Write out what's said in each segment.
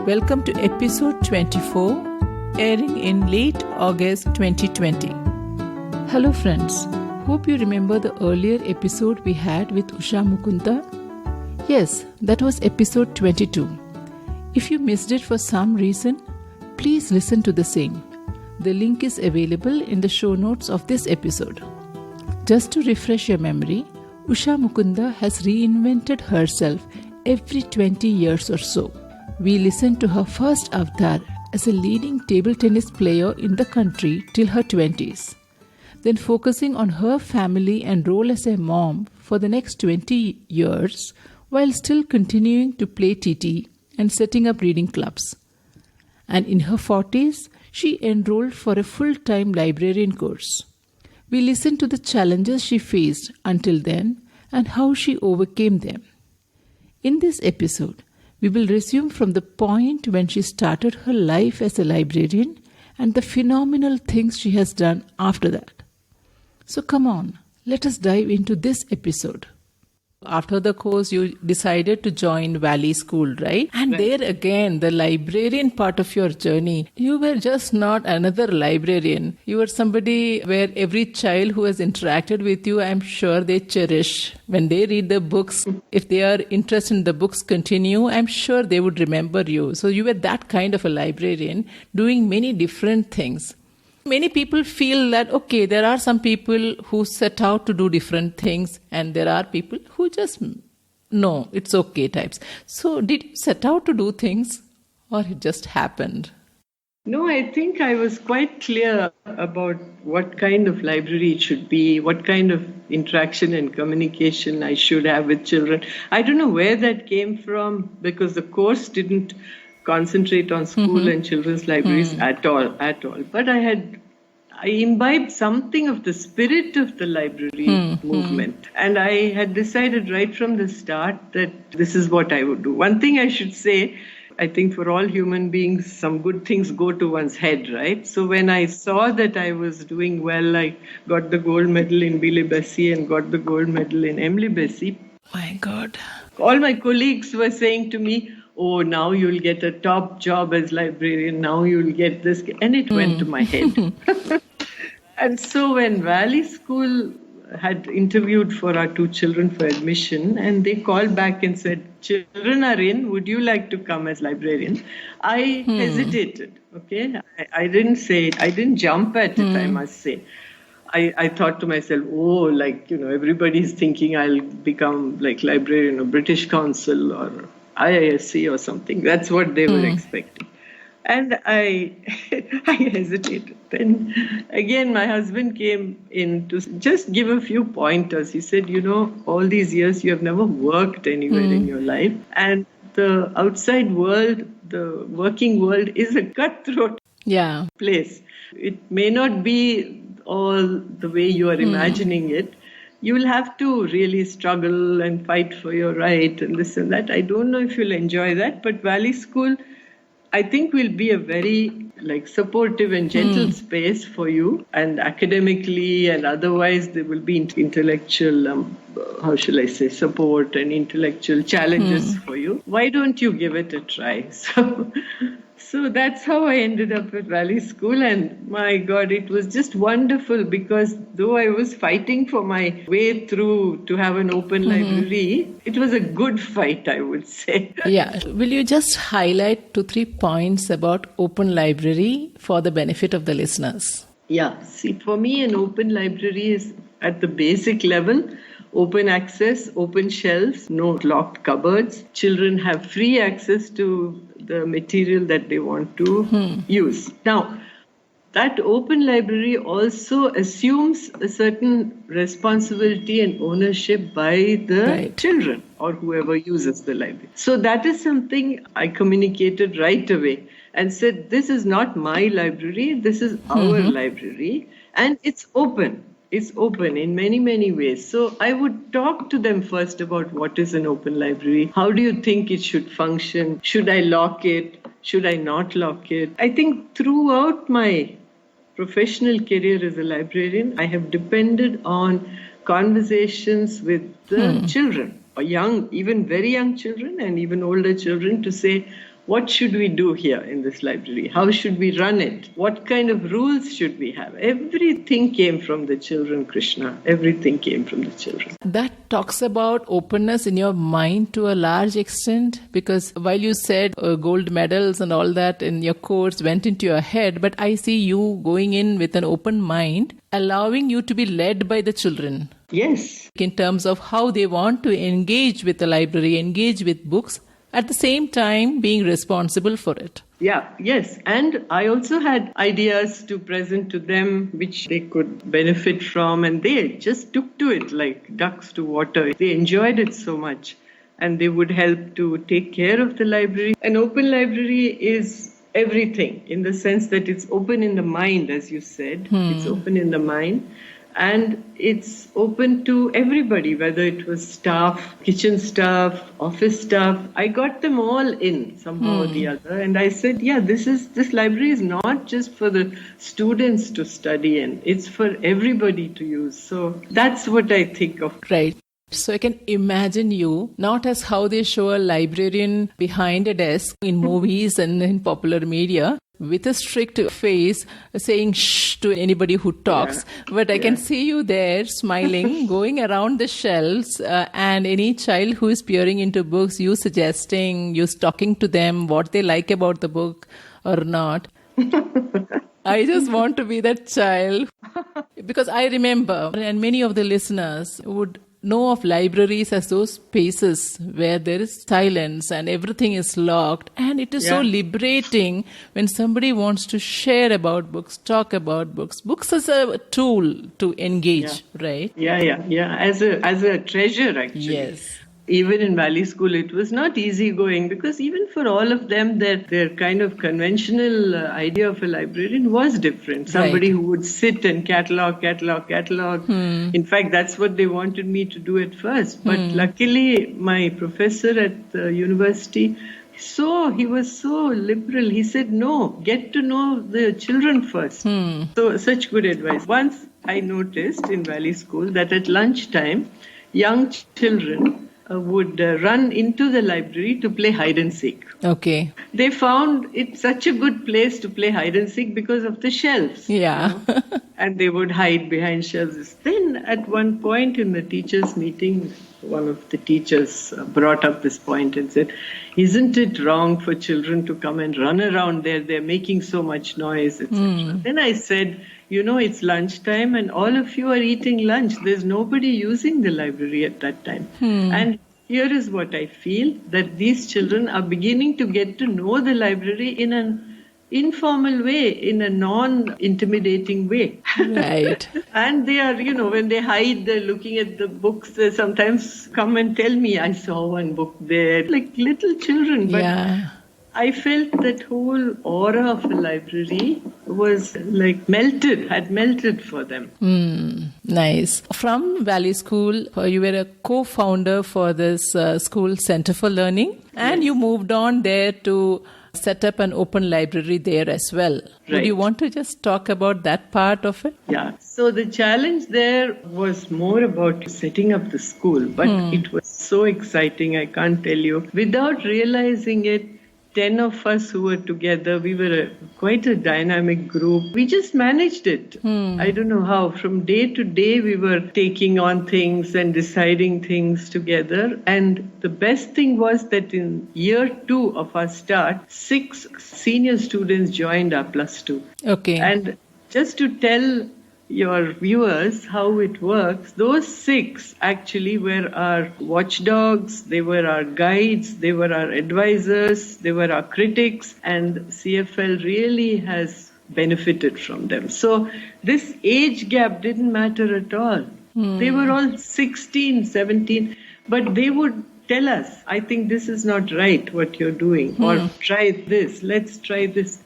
Welcome to episode 24, airing in late August 2020. Hello friends, hope you remember the earlier episode we had with Usha Mukunda. Yes, that was episode 22. If you missed it for some reason, please listen to the same. The link is available in the show notes of this episode. Just to refresh your memory, Usha Mukunda has reinvented herself every 20 years or so. We listened to her first avatar as a leading table tennis player in the country till her 20s. Then focusing on her family and role as a mom for the next 20 years while still continuing to play TT and setting up reading clubs. And in her 40s, she enrolled for a full-time librarian course. We listened to the challenges she faced until then and how she overcame them. In this episode, we will resume from the point when she started her life as a librarian and the phenomenal things she has done after that. So come on, let us dive into this episode. After the course, you decided to join Valley School, right? And there again, the librarian part of your journey, you were just not another librarian. You were somebody where every child who has interacted with you, I'm sure they cherish. When they read the books, if they are interested in the books continue, I'm sure they would remember you. So you were that kind of a librarian doing many different things. Many people feel that, okay, there are some people who set out to do different things and there are people who just, no, it's okay types. So did you set out to do things or it just happened? No, I think I was quite clear about what kind of library it should be, what kind of interaction and communication I should have with children. I don't know where that came from because the course didn't concentrate on school and children's libraries at all. But I imbibed something of the spirit of the library movement. And I had decided right from the start that this is what I would do. One thing I should say, I think for all human beings, some good things go to one's head, right? So when I saw that I was doing well, I got the gold medal in Billy Bessie and got the gold medal in Emily Bessie. My God. All my colleagues were saying to me, oh, now you'll get a top job as librarian, now you'll get this. And it went to my head. And so when Valley School had interviewed for our 2 children for admission, and they called back and said, children are in, would you like to come as librarian? I hesitated, okay? I didn't say it. I didn't jump at it, I must say. I thought to myself, everybody's thinking I'll become like librarian of British Council or IISc or something. That's what they were expecting. And I hesitated. Then again, my husband came in to just give a few pointers. He said, all these years you have never worked anywhere in your life. And the outside world, the working world is a cutthroat place. It may not be all the way you are imagining it. You will have to really struggle and fight for your right and this and that. I don't know if you'll enjoy that, but Valley School, I think, will be a very supportive and gentle space for you. And academically and otherwise, there will be intellectual, support and intellectual challenges for you. Why don't you give it a try? So that's how I ended up at Valley School. And my God, it was just wonderful because though I was fighting for my way through to have an open library, it was a good fight, I would say. Yeah. Will you just highlight 2-3 points about open library for the benefit of the listeners? Yeah. See, for me, an open library is at the basic level. Open access, open shelves, no locked cupboards. Children have free access to the material that they want to use. Now, that open library also assumes a certain responsibility and ownership by the children or whoever uses the library. So that is something I communicated right away and said, this is not my library, this is our library, and it's open. It's open in many, many ways. So I would talk to them first about what is an open library. How do you think it should function? Should I lock it? Should I not lock it? I think throughout my professional career as a librarian, I have depended on conversations with the children, or young, even very young children and even older children, to say, what should we do here in this library? How should we run it? What kind of rules should we have? Everything came from the children, Krishna. Everything came from the children. That talks about openness in your mind to a large extent, because while you said gold medals and all that in your course went into your head, but I see you going in with an open mind, allowing you to be led by the children. Yes. In terms of how they want to engage with the library, engage with books, at the same time being responsible for it. Yeah, yes. And I also had ideas to present to them which they could benefit from, and they just took to it like ducks to water. They enjoyed it so much, and they would help to take care of the library. An open library is everything in the sense that it's open in the mind, as you said. It's open in the mind. And it's open to everybody, whether it was staff, kitchen staff, office staff. I got them all in somehow or the other. And I said, yeah, this library is not just for the students to study in. It's for everybody to use. So that's what I think of. Right. So I can imagine you, not as how they show a librarian behind a desk in movies and in popular media, with a strict face saying shh to anybody who talks. But I can see you there smiling, going around the shelves, and any child who is peering into books, you suggesting, you talking to them what they like about the book or not. I just want to be that child. Because I remember, and many of the listeners would know of libraries as those spaces where there is silence and everything is locked, and it is so liberating when somebody wants to share about books, talk about books as a tool to engage, right? As a treasure, actually. Yes. Even in Valley School, it was not easy going, because even for all of them, their kind of conventional idea of a librarian was different. Somebody who would sit and catalog. In fact, that's what they wanted me to do at first. But luckily, my professor at the university, he was so liberal. He said, no, get to know the children first. So such good advice. Once I noticed in Valley School that at lunchtime, young children would run into the library to play hide and seek. Okay. They found it such a good place to play hide and seek because of the shelves. Yeah. You know? And they would hide behind shelves. Then at one point in the teachers' meeting, one of the teachers brought up this point and said, isn't it wrong for children to come and run around there? They're making so much noise, etc. Then I said, it's lunchtime and all of you are eating lunch. There's nobody using the library at that time. And here is what I feel, that these children are beginning to get to know the library in an informal way, in a non-intimidating way. Right. And they are, when they hide, they're looking at the books. They sometimes come and tell me, I saw one book there, like little children. But I felt that whole aura of a library was had melted for them. Nice. From Valley School, you were a co-founder for this school Center for Learning, and you moved on there to set up an open library there as well. Right. Would you want to just talk about that part of it? Yeah. So the challenge there was more about setting up the school, but it was so exciting, I can't tell you. Without realizing it, 10 of us who were together, we were quite a dynamic group. We just managed it. I don't know how. From day to day, we were taking on things and deciding things together. And the best thing was that in year 2 of our start, 6 senior students joined our +2. Okay. And just to tell your viewers how it works, those 6 actually were our watchdogs, they were our guides, they were our advisors, they were our critics, and CFL really has benefited from them. So this age gap didn't matter at all. They were all 16, 17, but they would tell us, I think this is not right what you're doing, or try this, let's try this.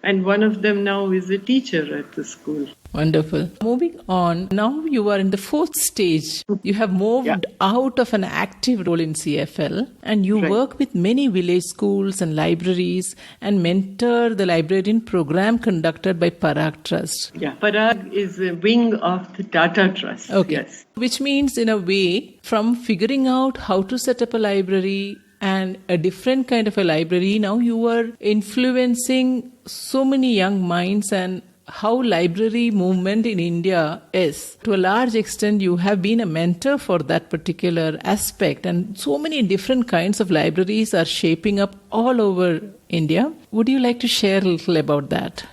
And one of them now is a teacher at the school. Wonderful. Moving on, now you are in the 4th stage. You have moved out of an active role in CFL, and you work with many village schools and libraries and mentor the librarian program conducted by Parag Trust. Yeah, Parag is a wing of the Tata Trust. Okay. Yes. Which means, in a way, from figuring out how to set up a library and a different kind of a library. Now you are influencing so many young minds, and how library movement in India is. To a large extent, you have been a mentor for that particular aspect, and so many different kinds of libraries are shaping up all over India. Would you like to share a little about that?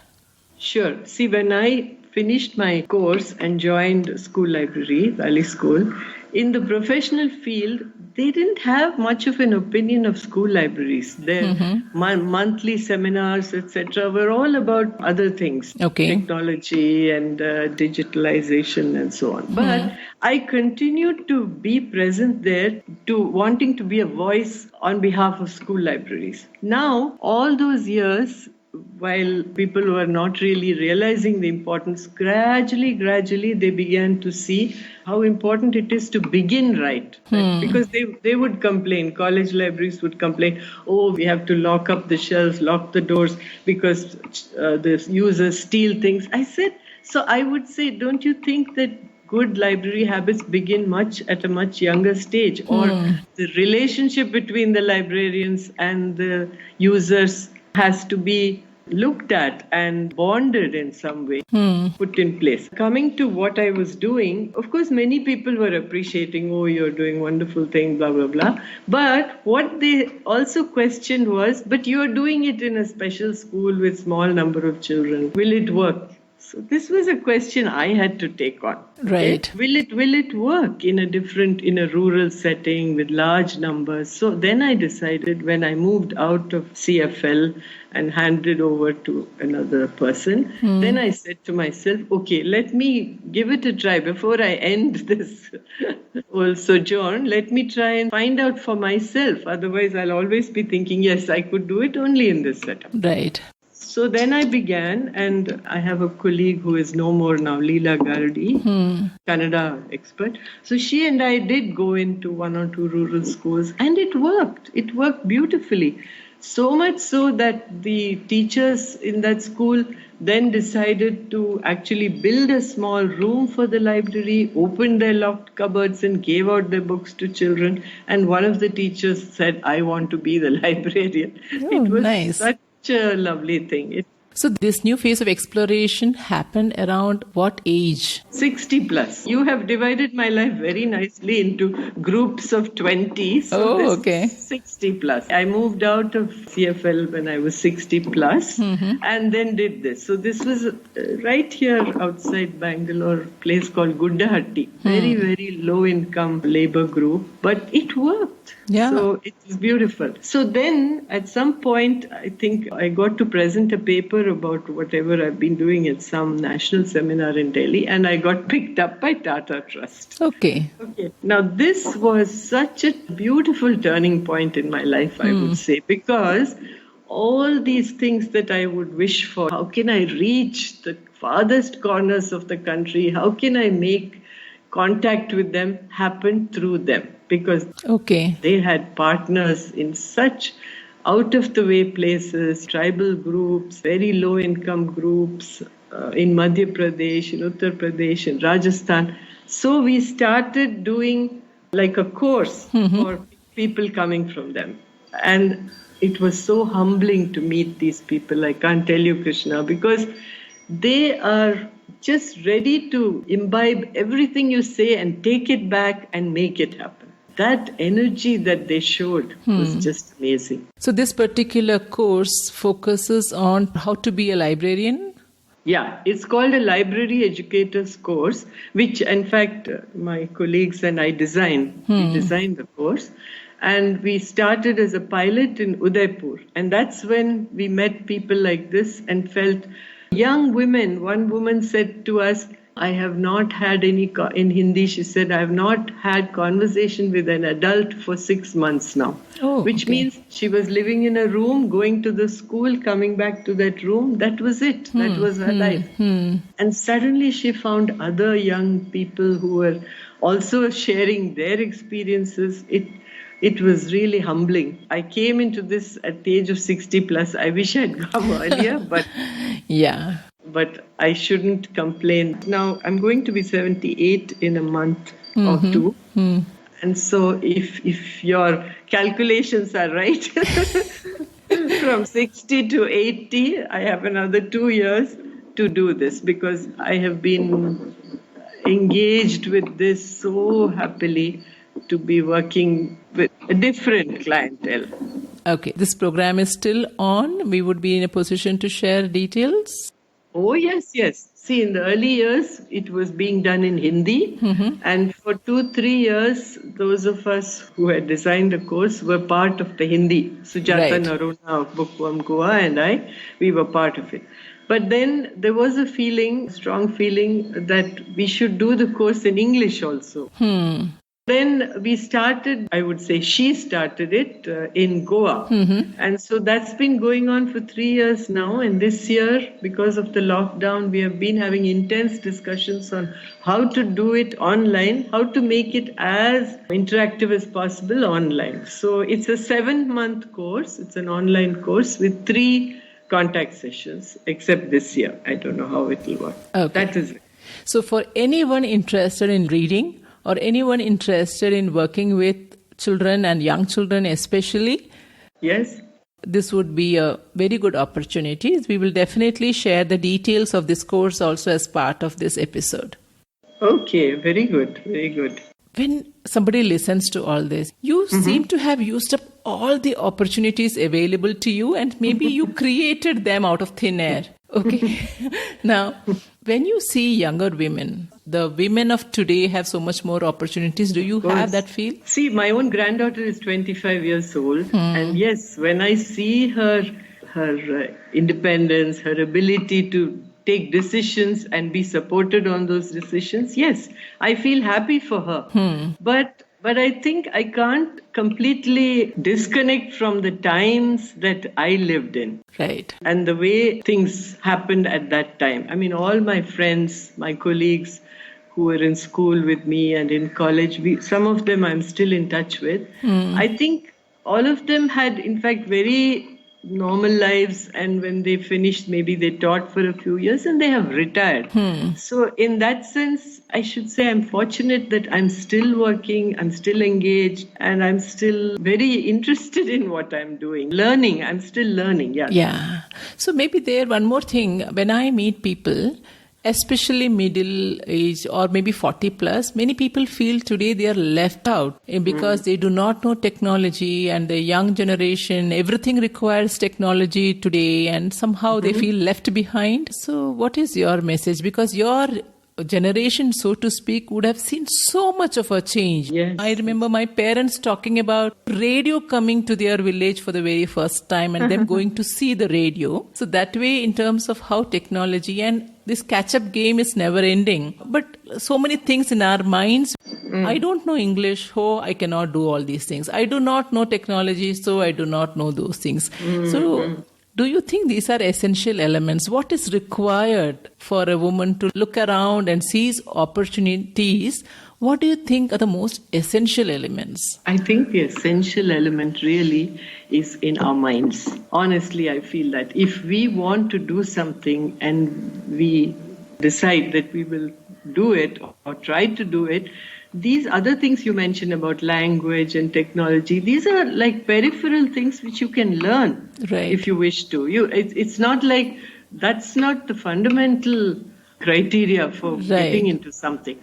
Sure. See, when I finished my course and joined school library, Valley School, in the professional field, they didn't have much of an opinion of school libraries. Their monthly seminars, etc., were all about other things, technology and digitalization and so on. But I continued to be present there, to wanting to be a voice on behalf of school libraries. Now, all those years, while people were not really realizing the importance, gradually, they began to see how important it is to begin right. Because they would complain, college libraries would complain, oh, we have to lock up the shelves, lock the doors because the users steal things. I said, so I would say, don't you think that good library habits begin at a much younger stage, or the relationship between the librarians and the users has to be looked at and bonded in some way, put in place. Coming to what I was doing, of course, many people were appreciating, oh, you're doing wonderful thing, blah, blah, blah. But what they also questioned was, but you're doing it in a special school with small number of children. Will it work? So this was a question I had to take on. Right. Okay? Will it work in a rural setting with large numbers? So then I decided, when I moved out of CFL and handed over to another person, then I said to myself, okay, let me give it a try before I end this whole sojourn. Let me try and find out for myself. Otherwise, I'll always be thinking, yes, I could do it only in this setup. Right. So then I began, and I have a colleague who is no more now, Leela Gardi, Kannada expert. So she and I did go into 1 or 2 rural schools, and it worked. It worked beautifully. So much so that the teachers in that school then decided to actually build a small room for the library, opened their locked cupboards and gave out their books to children. And one of the teachers said, I want to be the librarian. Oh, it was nice. Such a lovely thing. So this new phase of exploration happened around what age? 60 plus. You have divided my life very nicely into groups of 20. So okay. 60 plus. I moved out of CFL when I was 60 plus and then did this. So this was right here outside Bangalore, a place called Guddahatti. Very, very low income labor group. But it worked. Yeah. So it was beautiful. So then at some point, I think I got to present a paper about whatever I've been doing at some national seminar in Delhi, and I got picked up by Tata Trust. Okay. Now this was such a beautiful turning point in my life, I would say, because all these things that I would wish for, how can I reach the farthest corners of the country? How can I make contact with them happen through them? Because they had partners in such out-of-the-way places, tribal groups, very low-income groups in Madhya Pradesh, in Uttar Pradesh, in Rajasthan. So we started doing like a course for people coming from them. And it was so humbling to meet these people. I can't tell you, Krishna, because they are just ready to imbibe everything you say and take it back and make it happen. That energy that they showed was just amazing. So this particular course focuses on how to be a librarian? Yeah, it's called a library educators course, which in fact my colleagues and I designed. We designed the course. And we started as a pilot in Udaipur. And that's when we met people like this and felt young women. One woman said to us, I have not had any, in Hindi, she said, I have not had conversation with an adult for 6 months now. Which means she was living in a room, going to the school, coming back to that room. That was it. That was her life. And suddenly she found other young people who were also sharing their experiences. It was really humbling. I came into this at the age of 60 plus. I wish I'd come earlier, but yeah. But I shouldn't complain. Now, I'm going to be 78 in a month or two. And so if your calculations are right, from 60 to 80, I have another 2 years to do this because I have been engaged with this so happily to be working with a different clientele. Okay, this program is still on. We would be in a position to share details. Oh, yes, yes. See, in the early years, it was being done in Hindi. And for 2, 3 years, those of us who had designed the course were part of the Hindi. Sujata Right. Narona of Bookworm Goa and I, we were part of it. But then there was a feeling, strong feeling, that we should do the course in English also. Then we started, I would say she started it in Goa. And so that's been going on for 3 years now. And this year, because of the lockdown, we have been having intense discussions on how to do it online, how to make it as interactive as possible online. So it's a 7-month course. It's an online course with 3 contact sessions, except this year. I don't know how it will work. Okay. That is it. So for anyone interested in reading or anyone interested in working with children and young children especially, Yes. this would be a very good opportunity. We will definitely share the details of this course also as part of this episode. Okay, very good, very good. When somebody listens to all this, you seem to have used up all the opportunities available to you and maybe you created them out of thin air. Okay. Now, when you see younger women, the women of today have so much more opportunities. Do you have that feel? See, my own granddaughter is 25 years old. And yes, when I see her independence, her ability to take decisions and be supported on those decisions, yes, I feel happy for her. But I think I can't completely disconnect from the times that I lived in. Right. And the way things happened at that time. I mean, all my friends, my colleagues who were in school with me and in college, some of them I'm still in touch with. I think all of them had, in fact, very normal lives, and when they finished, maybe they taught for a few years and they have retired. So in that sense, I should say I'm fortunate that I'm still working, I'm still engaged, and I'm still very interested in what I'm doing. Learning, I'm still learning, yeah. Yeah. So maybe there, one more thing, when I meet people, especially middle age or maybe 40 plus, many people feel today they are left out because they do not know technology, and the young generation, everything requires technology today, and somehow they feel left behind. So what is your message? Because your generation, so to speak, would have seen so much of a change. Yes. I remember my parents talking about radio coming to their village for the very first time and them going to see the radio. So that way, in terms of how technology and this catch-up game is never ending. But so many things in our minds. I don't know English, so I cannot do all these things. I do not know technology, so I do not know those things. So do you think these are essential elements? What is required for a woman to look around and seize opportunities? What do you think are the most essential elements? I think the essential element really is in our minds. Honestly, I feel that if we want to do something and we decide that we will do it or try to do it, these other things you mentioned about language and technology, these are like peripheral things which you can learn if you wish to. It's not like, that's not the fundamental criteria for getting into something.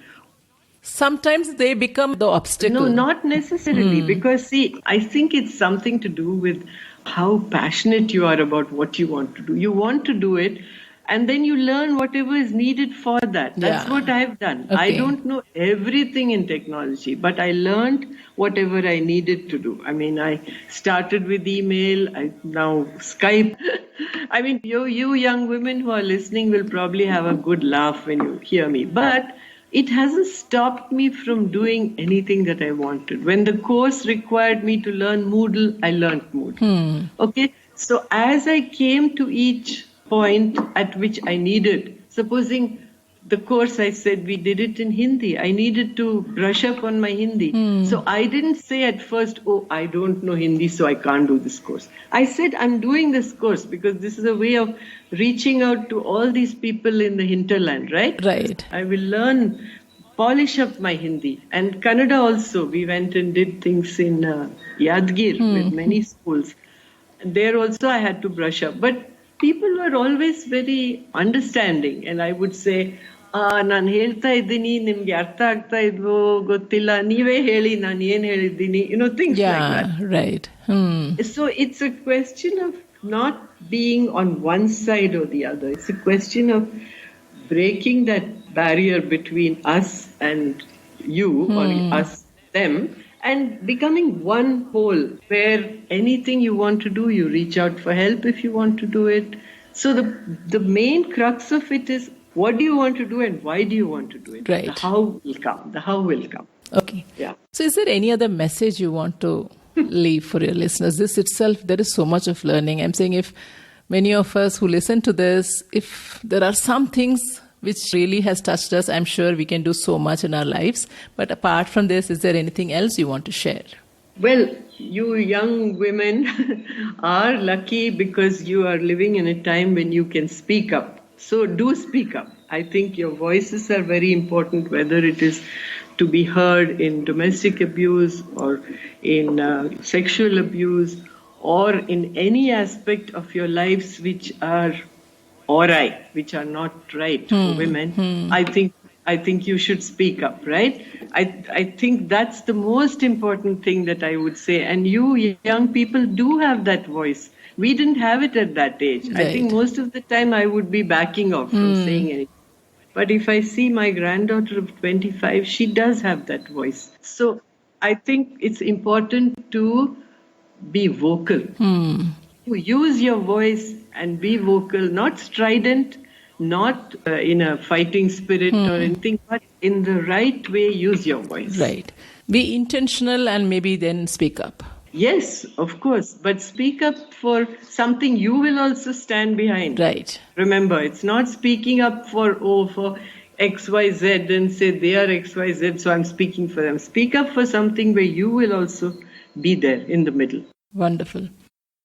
Sometimes they become the obstacle. No, not necessarily. Because, see, I think it's something to do with how passionate you are about what you want to do. You want to do it, and then you learn whatever is needed for that. That's what I've done. Okay. I don't know everything in technology, but I learned whatever I needed to do. I mean, I started with email, now Skype. I mean, you young women who are listening will probably have a good laugh when you hear me. But it hasn't stopped me from doing anything that I wanted. When the course required me to learn Moodle, I learned Moodle. Okay, so as I came to each point at which I needed, supposing the course I said we did it in Hindi, I needed to brush up on my Hindi. So I didn't say at first, oh, I don't know Hindi, so I can't do this course. I said, I'm doing this course because this is a way of reaching out to all these people in the hinterland, right? Right. I will learn polish up my Hindi. And Kannada also, we went and did things in Yadgir with many schools. And there also I had to brush up. But people were always very understanding. And I would say, ನಾನು ಹೇಳ್ತಾ ಇದ್ದೀನಿ ನಿಮ್ಗೆ ಅರ್ಥ ಆಗ್ತಾ ಇದ್ವೋ ಗೊತ್ತಿಲ್ಲ ನೀವೇ ಹೇಳಿ ನಾನು ಏನ್ ಹೇಳಿದ್ದೀನಿ things like that. Right. So it's a question of not being on one side or the other. It's a question of breaking that barrier between us and you or us, them, and becoming one whole where anything you want to do, you reach out for help if you want to do it. So the main crux of it is, what do you want to do and why do you want to do it? Right. The how will come. The how will come. Okay. Yeah. So is there any other message you want to leave for your listeners? This itself, there is so much of learning. I'm saying if many of us who listen to this, if there are some things which really has touched us, I'm sure we can do so much in our lives. But apart from this, is there anything else you want to share? Well, you young women are lucky because you are living in a time when you can speak up. So do speak up. I think your voices are very important, whether it is to be heard in domestic abuse or in sexual abuse or in any aspect of your lives which are alright, which are not right for women. I think you should speak up, right? I think that's the most important thing that I would say. And you young people do have that voice. We didn't have it at that age. Right. I think most of the time I would be backing off from saying anything. But if I see my granddaughter of 25, she does have that voice. So I think it's important to be vocal. To use your voice and be vocal, not strident, not in a fighting spirit or anything, but in the right way, use your voice. Right. Be intentional and maybe then speak up. Yes, of course. But speak up for something you will also stand behind. Right. Remember, it's not speaking up for XYZ and say they are XYZ, so I'm speaking for them. Speak up for something where you will also be there in the middle. Wonderful.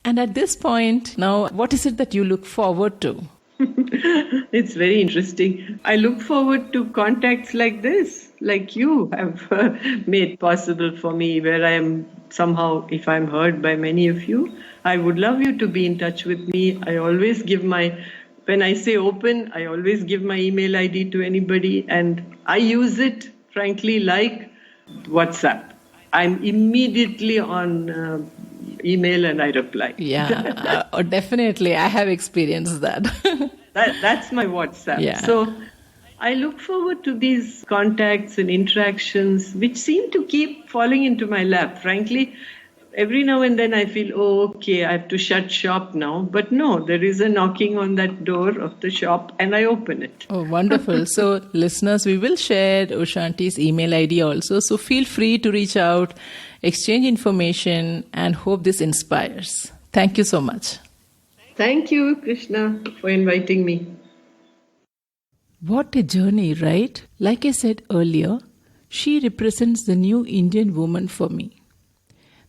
And at this point, now, what is it that you look forward to? It's very interesting. I look forward to contacts like this, like you have made possible for me, where I am somehow, if I'm heard by many of you, I would love you to be in touch with me. I always give when I say open, I always give my email ID to anybody, and I use it, frankly, like WhatsApp. I'm immediately on email and I reply. Yeah, definitely. I have experienced that. That's my WhatsApp. Yeah. So I look forward to these contacts and interactions, which seem to keep falling into my lap. Frankly, every now and then I feel, okay, I have to shut shop now. But no, there is a knocking on that door of the shop and I open it. Oh, wonderful. So listeners, we will share Usha Auntie's email ID also. So feel free to reach out, exchange information, and hope this inspires. Thank you so much. Thank you, Krishna, for inviting me. What a journey, right? Like I said earlier, she represents the new Indian woman for me.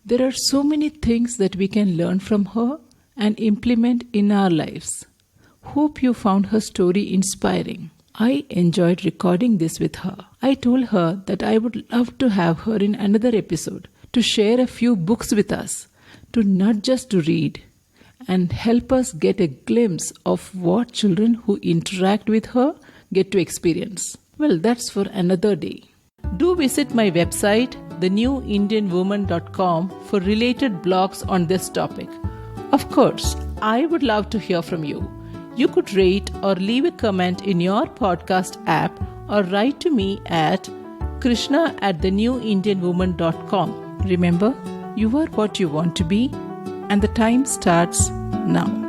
There are so many things that we can learn from her and implement in our lives. Hope you found her story inspiring. I enjoyed recording this with her. I told her that I would love to have her in another episode to share a few books with us, to not just to read, and help us get a glimpse of what children who interact with her get to experience. Well, that's for another day. Do visit my website, thenewindianwoman.com, for related blogs on this topic. Of course, I would love to hear from you. You could rate or leave a comment in your podcast app or write to me at krishna@thenewindianwoman.com. Remember, you are what you want to be, and the time starts now.